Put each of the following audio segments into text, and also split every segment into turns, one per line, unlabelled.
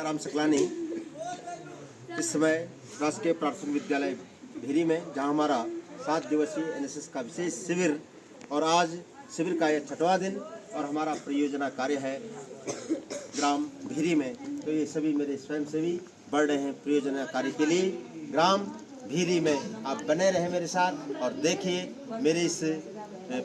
राम सकलानी इस समय राजकीय प्राथमिक विद्यालय भेरी में, जहां हमारा 7 दिवसीय एनएसएस का विशेष शिविर और आज शिविर का यह 6वां दिन और हमारा परियोजना कार्य है ग्राम भेरी में। तो ये सभी मेरे स्वयंसेवी बढ़ रहे हैं परियोजना कार्य के लिए ग्राम भेरी में। आप बने रहे मेरे साथ और देखिए मेरे इस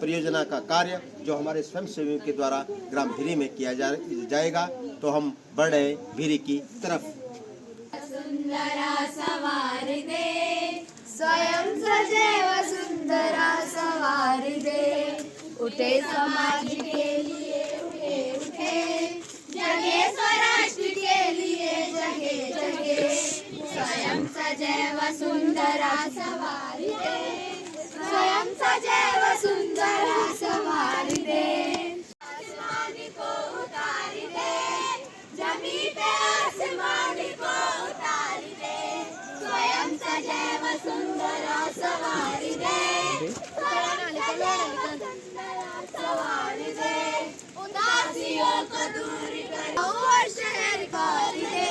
परियोजना का कार्य जो हमारे स्वयंसेवियों के द्वारा ग्राम भेरी में किया जाएगा। तो हम बढ़ रहे भेरी की तरफ।
सुंदरा सवार दे स्वयं सजैव सुंदरा सवार दे, उठे समाज के लिए उठे उठे, जगे स्वराष्ट्र के लिए जगे जगे, स्वयं सजैव सुंदरा सवार दे, स्वयं सजैव सुंदरा सवार दे, आसमान को उतार दे, जमीन पे आसमान को उतार दे, स्वयं सजैव सुंदरा सवार दे, स्वयं सजैव सुंदरा सवार दे, उदासियों को दूर कर और शहर कर दे,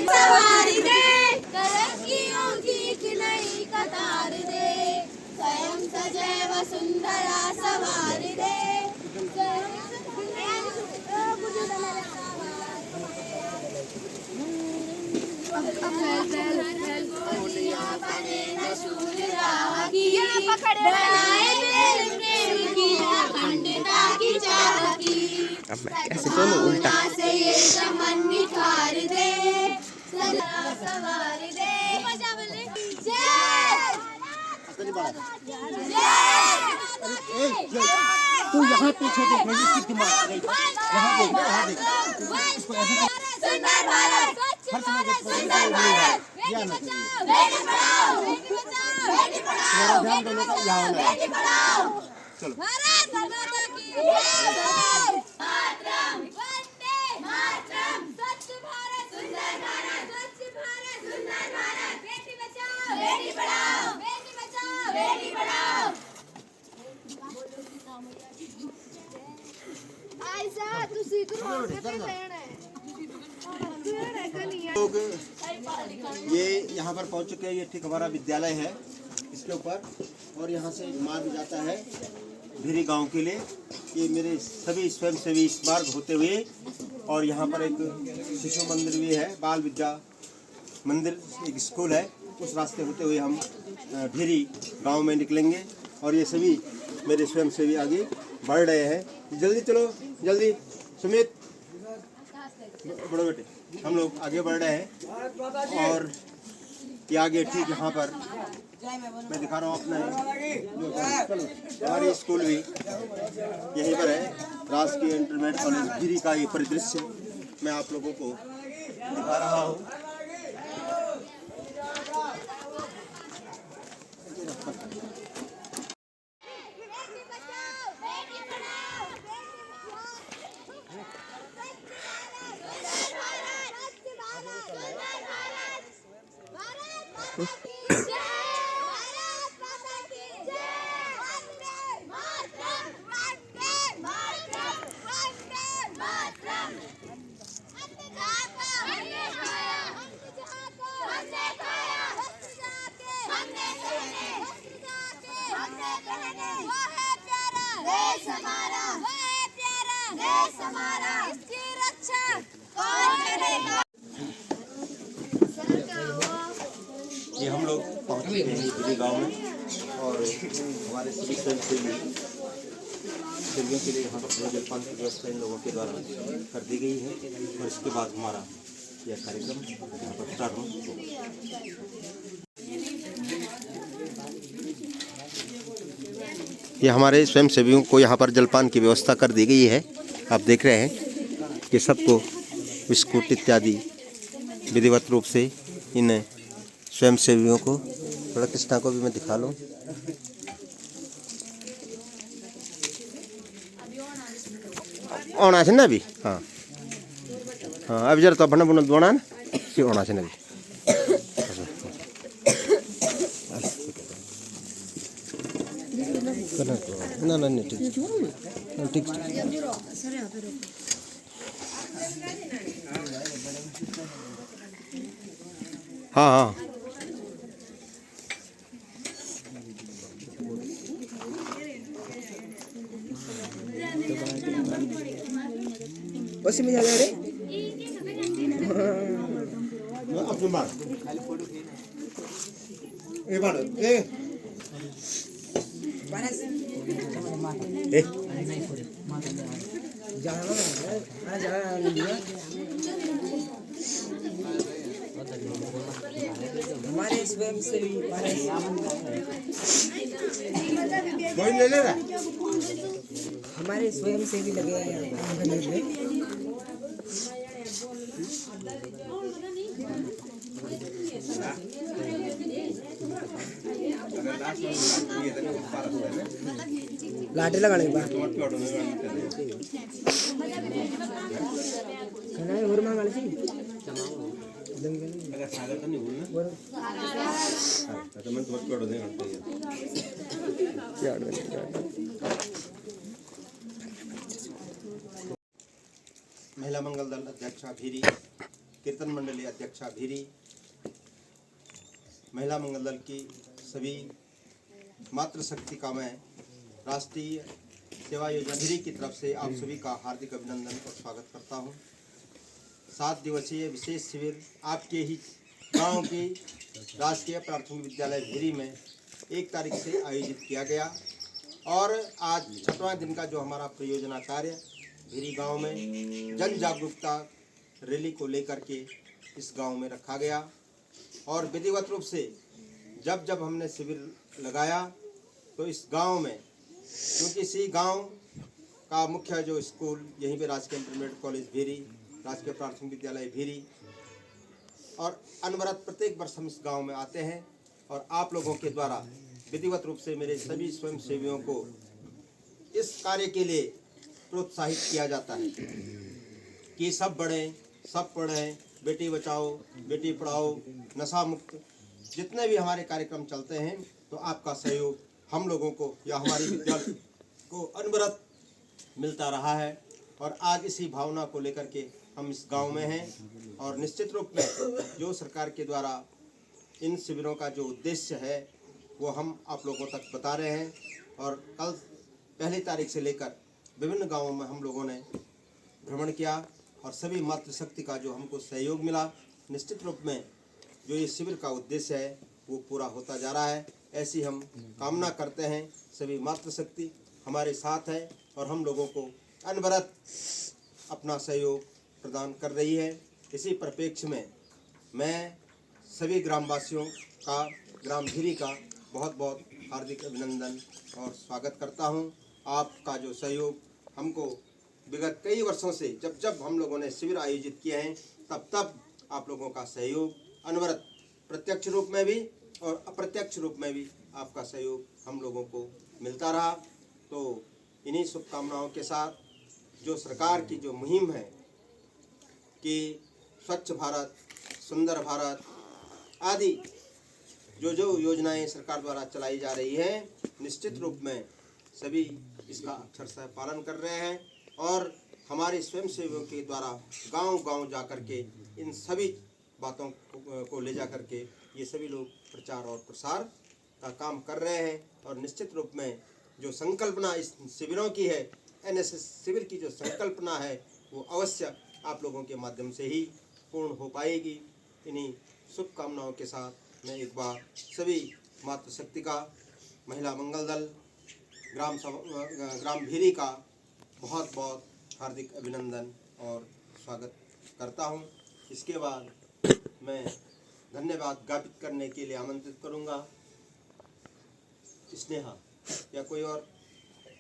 सवार दे, तरक्कियों की एक नई कतार दे, स्वयं सजैव सुंदरा सवार दे,
अब मैं कैसे बोलूं उल्टा
से ये चमन निखार दे, सवार दे,
तू यहाँ पीछे देख रही है, इसकी दिमाग गई यहाँ देख, यहाँ देख, इसको ऐसे
सुंदर भारत,
हर समय
सुंदर भारत, बेटी पढ़ाओ, बेटी पढ़ाओ,
ध्यान दोनों का यहाँ होना है।
बेटी पढ़ाओ,
चलो
भारत माता की जय, मातरम, वंदे मातरम, स्वच्छ भारत, सुंदर भारत, स्वच्छ भारत, सुंदर भारत, बेटी बचाओ, बेटी पढ़ाओ, बेटी बचाओ, बेटी पढ़ाओ। आयशा तू सीख
लोग ये यहाँ पर पहुँच चुके हैं। ये ठीक हमारा विद्यालय है इसके ऊपर, और यहाँ से मार्ग जाता है भेरी गांव के लिए। ये मेरे सभी स्वयंसेवी इस मार्ग होते हुए, और यहाँ पर एक शिशु मंदिर भी है, बाल विद्या मंदिर एक स्कूल है, उस रास्ते होते हुए हम भेरी गांव में निकलेंगे। और ये सभी मेरे स्वयंसेवी आगे बढ़ रहे हैं। जल्दी चलो, जल्दी सुमित, बड़ो बेटे, हम लोग आगे बढ़ रहे हैं। और ये आगे ठीक यहाँ पर मैं दिखा रहा हूँ अपना चलो, हमारी स्कूल भी यहीं पर है, राजकीय इंटरमीडिएट कॉलेज भेरी का ये परिदृश्य मैं आप लोगों को दिखा रहा हूँ। ये हम लोग पहुँच गए हैं भेरी गाँव में, और हमारे सभी स्वयंसेवियों के लिए यहाँ पर जलपान की व्यवस्था इन लोगों के द्वारा कर दी गई है। और इसके बाद हमारा यह कार्यक्रम यहाँ पर प्रारंभ होगा। ये हमारे स्वयंसेवियों को यहाँ पर जलपान की व्यवस्था कर दी गई है। आप देख रहे हैं कि सबको बिस्कुट इत्यादि विधिवत रूप से इन स्वयंसेवियों को, थोड़ा कृष्णा को भी मैं दिखा लूँ। होना चाहिए ना अभी, हाँ हाँ अभी जरा तो अपना बुना दोना ना होना चाहिए अभी। करना तो
ना ना नहीं ठीक ठीक हाँ हाँ बस में जा रे
अपने बार ए बार ए
हमारे स्वयंसेवी
कोई ले ले रहा
हमारे स्वयंसेवी लगे हैं आंगनबाड़ी में। लाटे लगाने के बाद खाना है और मांगा ली
अगर सागर तो नहीं बोलना तो मैं थोड़ा छोड़ देंगे महिला मंगल दल अध्यक्षा भीरी, कीर्तन मंडली अध्यक्षा भीरी, महिला मंगल दल की सभी मातृशक्ति का मैं राष्ट्रीय सेवा योजना भीरी की तरफ से आप सभी का हार्दिक अभिनंदन और स्वागत करता हूं। 7 दिवसीय विशेष शिविर आपके ही गांव की राजकीय प्राथमिक विद्यालय भीरी में 1 तारीख से आयोजित किया गया और आज 6वां दिन का जो हमारा परियोजना कार्य भीरी गांव में जन जागरूकता रैली को लेकर के इस गांव में रखा गया और विधिवत रूप से जब जब हमने शिविर लगाया तो इस गांव में, क्योंकि इसी गांव का मुख्य जो स्कूल यहीं पे राजकीय इंटरमीडिएट कॉलेज भीरी, राजकीय प्राथमिक विद्यालय भीरी और अनवरत प्रत्येक वर्ष हम इस गांव में आते हैं और आप लोगों के द्वारा विधिवत रूप से मेरे सभी स्वयंसेवियों को इस कार्य के लिए प्रोत्साहित किया जाता है कि सब बढ़ें, सब पढ़ें, बेटी बचाओ, बेटी पढ़ाओ, नशा मुक्त, जितने भी हमारे कार्यक्रम चलते हैं तो आपका सहयोग हम लोगों को या हमारी विद्यालय को अनवरत मिलता रहा है और आज इसी भावना को लेकर के हम इस गांव में हैं और निश्चित रूप में जो सरकार के द्वारा इन शिविरों का जो उद्देश्य है वो हम आप लोगों तक बता रहे हैं और कल 1 तारीख से लेकर विभिन्न गांवों में हम लोगों ने भ्रमण किया और सभी मातृशक्ति का जो हमको सहयोग मिला, निश्चित रूप में जो ये शिविर का उद्देश्य है वो पूरा होता जा रहा है। ऐसी हम कामना करते हैं। सभी मातृशक्ति हमारे साथ है और हम लोगों को अनवरत अपना सहयोग प्रदान कर रही है। इसी परिप्रेक्ष्य में मैं सभी ग्रामवासियों का, ग्राम भीरी का बहुत बहुत हार्दिक अभिनंदन और स्वागत करता हूं। आपका जो सहयोग हमको विगत कई वर्षों से जब जब हम लोगों ने शिविर आयोजित किए हैं तब तब आप लोगों का सहयोग अनवरत प्रत्यक्ष रूप में भी और अप्रत्यक्ष रूप में भी आपका सहयोग हम लोगों को मिलता रहा। तो इन्हीं शुभकामनाओं के साथ जो सरकार की जो मुहिम है कि स्वच्छ भारत, सुंदर भारत आदि जो जो योजनाएं सरकार द्वारा चलाई जा रही हैं, निश्चित रूप में सभी इसका अक्षरशः पालन कर रहे हैं और हमारे स्वयंसेवियों के द्वारा गांव-गांव जा कर के इन सभी बातों को ले जा कर के ये सभी लोग प्रचार और प्रसार का काम कर रहे हैं और निश्चित रूप में जो संकल्पना इस शिविरों की है, एनएसएस शिविर की जो संकल्पना है वो अवश्य आप लोगों के माध्यम से ही पूर्ण हो पाएगी। इन्हीं शुभकामनाओं के साथ मैं एक बार सभी मातृशक्ति का, महिला मंगल दल, ग्राम भीरी का बहुत बहुत हार्दिक अभिनंदन और स्वागत करता हूं। इसके बाद मैं धन्यवाद ज्ञापित करने के लिए आमंत्रित करूंगा स्नेहा या कोई और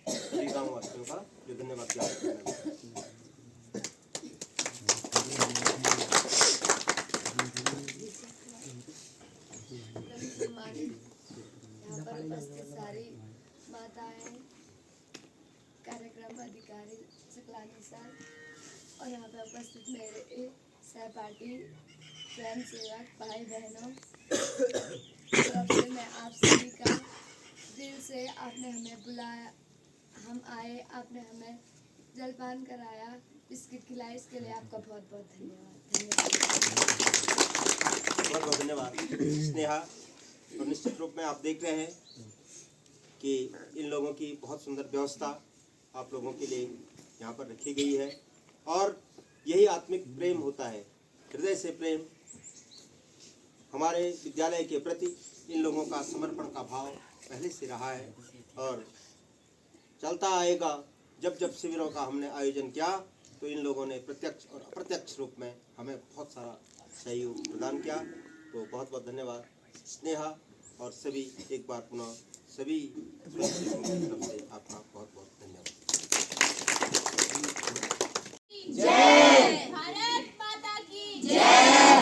सभी गाँववासियों का जो धन्यवाद ज्ञापित करेंगे।
यहाँ पर उपस्थित सारी माताएं, कार्यक्रम अधिकारी सकलानी सर और यहाँ पर उपस्थित मेरे सहपाठी स्वयंसेवक भाई बहनों, तरफ से मैं आप सभी का दिल से, आपने हमें बुलाया हम आए, आपने हमें जलपान कराया, इसके खिलाए, इसके लिए आपका बहुत बहुत धन्यवाद।
बहुत बहुत धन्यवाद स्नेहा। और निश्चित रूप में आप देख रहे हैं कि इन लोगों की बहुत सुंदर व्यवस्था आप लोगों के लिए यहाँ पर रखी गई है, और यही आत्मिक प्रेम होता है, हृदय से प्रेम। हमारे विद्यालय के प्रति इन लोगों का समर्पण का भाव पहले से रहा है और चलता आएगा। जब जब शिविरों का हमने आयोजन किया तो इन लोगों ने प्रत्यक्ष और अप्रत्यक्ष रूप में हमें बहुत सारा सहयोग प्रदान किया। तो बहुत बहुत धन्यवाद स्नेहा, और सभी एक बार पुनः सभी स्वयंसेवकों की तरफ से आपका बहुत बहुत धन्यवाद।
जय भारत माता की जय,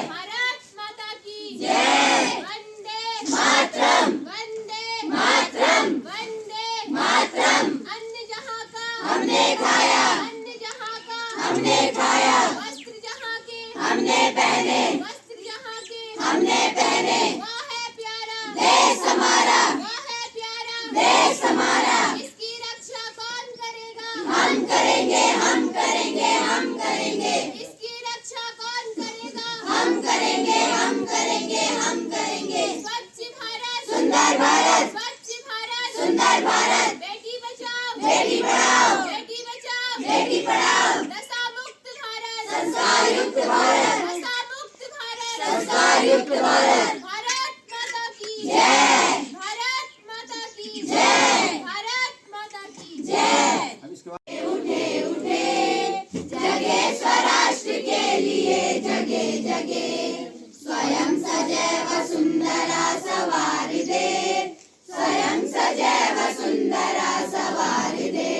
भारत माता की जय, वंदे मातरम, वंदे मातरम, वंदे मातरम। अन्न जहाँ का हमने खाया, अन्न जहाँ का हमने खाया, वस्त्र जहाँ के हमने पहने, वस्त्र जहाँ के हमने पहने। वो है प्यारा देश हमारा, वो है प्यारा देश हमारा। इसकी रक्षा कौन करेगा? हम करेंगे, हम करेंगे, हम करेंगे। इसकी रक्षा कौन करेगा? हम करेंगे, हम करेंगे, हम करेंगे। स्वच्छ भारत, सुंदर भारत, स्वच्छ भारत, सुंदर भारत। बेटी बचाओ, बेटी पढ़ाओ, बेटी बचाओ, बेटी पढ़ाओ। नशा मुक्त भारत, संस्कार युक्त भारत, नशा मुक्त भारत, संस्कार युक्त भारत। भारत माता की जय, भारत माता की जय, भारत माता की जय।
अब इसके बाद
जगे स्वराष्ट्र के लिए, जगे जगे स्वयं सजैव सुंदरा सवार दे, स्वयं सजैव सुंदरा सवार दे।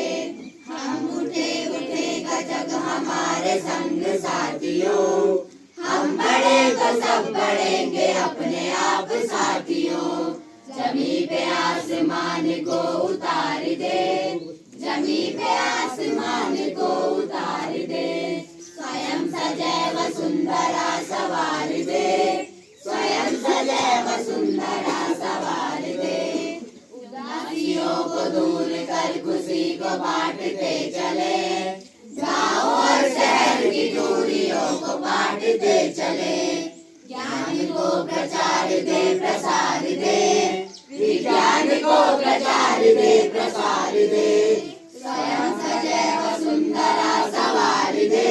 हम उठे उठे गजग हमारे संग साथियों, हम बढ़े तो सब बढ़ेंगे अपने आप साथियों। जमी पे आसमान को उतार दे, जमी पे आसमान को उतार दे। स्वयं सजैव सुंदरा सवार दे, स्वयं सजैव सुंदरा सवार दे। उदासियों को दूर कर खुशी को बांटते चले, गाँव और शहर की दूरियों को बांटते चले। ज्ञान को प्रचार दे, प्रसार दे, विज्ञान को प्रचार दे, प्रसार दे। स्वयं सजैव सुंदरा सवार दे,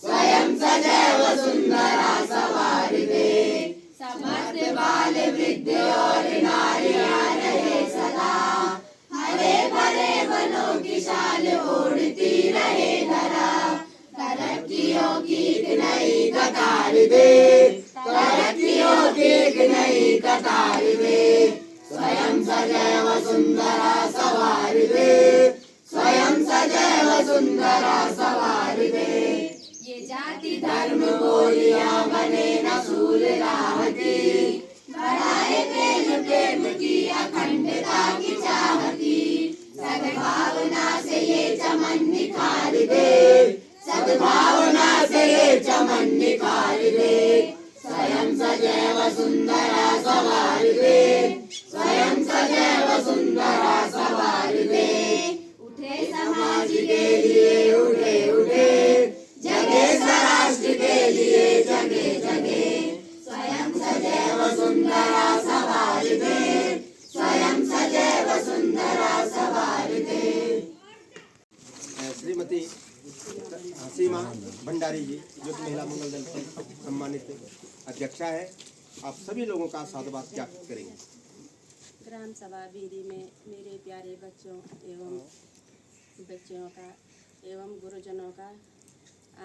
स्वयं सजैव सुंदरा सवार दे। समस्त बाल वृद्ध और नारियां रहे सदा, हरे भरे वनों की शाल ओढ़ती रहे धरा। तरक्कियों की एक नई कतार दे, तरक्कियों की एक नई कतार दे। स्वयं सजैव सुंदरा सवार दे, स्वयं सजैव सुंदरा सवार दे। ये जाति धर्म बोलियां बने न सूल राह की, बढ़ाए प्रेम प्रेम की अखंडता की चाह की। सद्भावना से ये चमन निखार दे, सद्भावना से ये चमन निखार दे। स्वयं सजैव सुंदरा सवार दे, स्वयं सजैव सुंदरा सवार दे। उठे समाज के लिए, उठे उठे जगे स्वराष्ट्र के लिए, जगे जगे स्वयं सजैव सुंदरा सवार दे, स्वयं सजैव सुंदरा सवार दे।
श्रीमती सीमा भंडारी जी, जो कि महिला मंगल दल की सम्मानित अध्यक्षा है, आप सभी लोगों का साधुवाद ज्ञापित करेंगे।
ग्राम सभा बीरी में मेरे प्यारे बच्चों एवं बच्चियों का एवं गुरुजनों का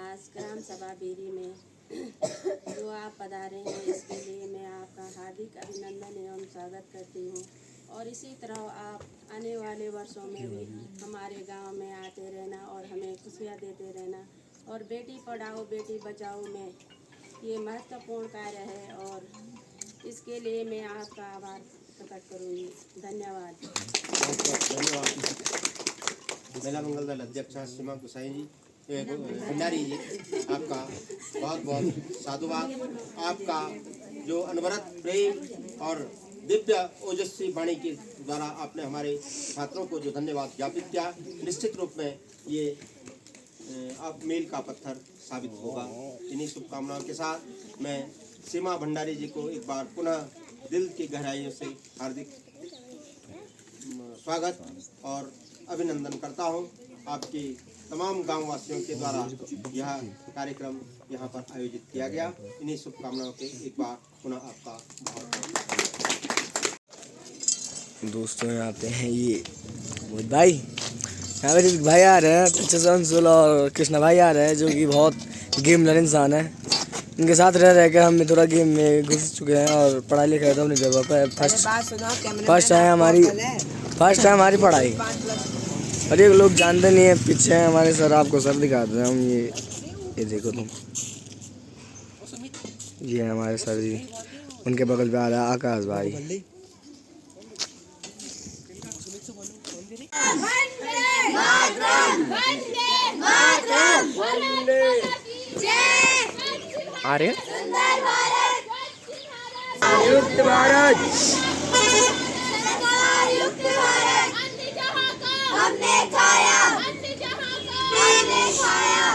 आज ग्राम सभा बीरी में जो आप पधारे हैं, इसके लिए मैं आपका हार्दिक अभिनंदन एवं स्वागत करती हूँ। और इसी तरह आप आने वाले वर्षों में भी हमारे गांव में आते रहना और हमें खुशियाँ देते रहना। और बेटी पढ़ाओ बेटी बचाओ में ये महत्वपूर्ण कार्य है और इसके लिए मैं आपका आभार प्रकट करूँगी। धन्यवाद।
धन्यवाद। महिला मंगल दल अध्यक्षा सीमा गुसाई जी, भंडारी जी, आपका बहुत बहुत साधुवाद। आपका जो अनवरत प्रेम और दिव्य ओजस्वी वाणी के द्वारा आपने हमारे छात्रों को जो धन्यवाद ज्ञापित किया, निश्चित रूप में ये अब मील का पत्थर साबित होगा। इन्हीं शुभकामनाओं के साथ मैं सीमा भंडारी जी को एक बार पुनः दिल की गहराइयों से हार्दिक स्वागत और अभिनंदन करता हूं। आपके तमाम गांव वासियों के द्वारा यह कार्यक्रम यहां पर आयोजित किया गया। इन्हीं शुभकामनाओं के एक बार पुनः आपका
दोस्तों यहाँ पे हैं ये मोहित भाई, यहाँ पे ऋतिक भाई आ रहे हैं, पीछे अंशुल और कृष्णा भाई आ रहे हैं जो कि बहुत गेमर इंसान है। इनके साथ रह रह कर हम थोड़ा गेम में घुस चुके हैं और पढ़ाई लिखाई तो अपनी जगह पर फर्स्ट है हमारी पढ़ाई। और ये लोग जानते नहीं है, पीछे हैं हमारे सर, आपको सर दिखाते हैं हम। ये देखो तुम, ये है हमारे सर जी, उनके बगल पे आ रहा है आकाश भाई। आ रहे
युक्त भारत, हमने खाया, हमने खाया,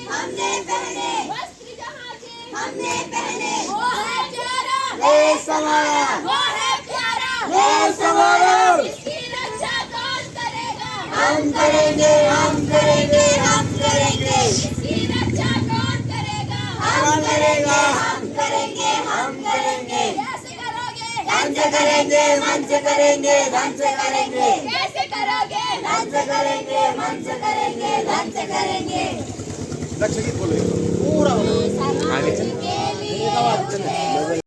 हमने पहने, हमने पहने, वो है प्यारा, देश हमारा, वो है प्यारा, देश हमारा, इसकी रक्षा कौन करेगा? हम करेंगे, हम करेंगे, हम करेंगे, इसकी रक्षा कौन करेगा? हम करेंगे, हम करेंगे, हम करेंगे, कैसे करोगे? ढंग से करेंगे, मन से करेंगे, ढंग से करेंगे, कैसे करोगे? ढंग से करेंगे, मन से करेंगे, ढंग से करेंगे।
लक्ष्य गीत बोलो पूरा
समाज के लिए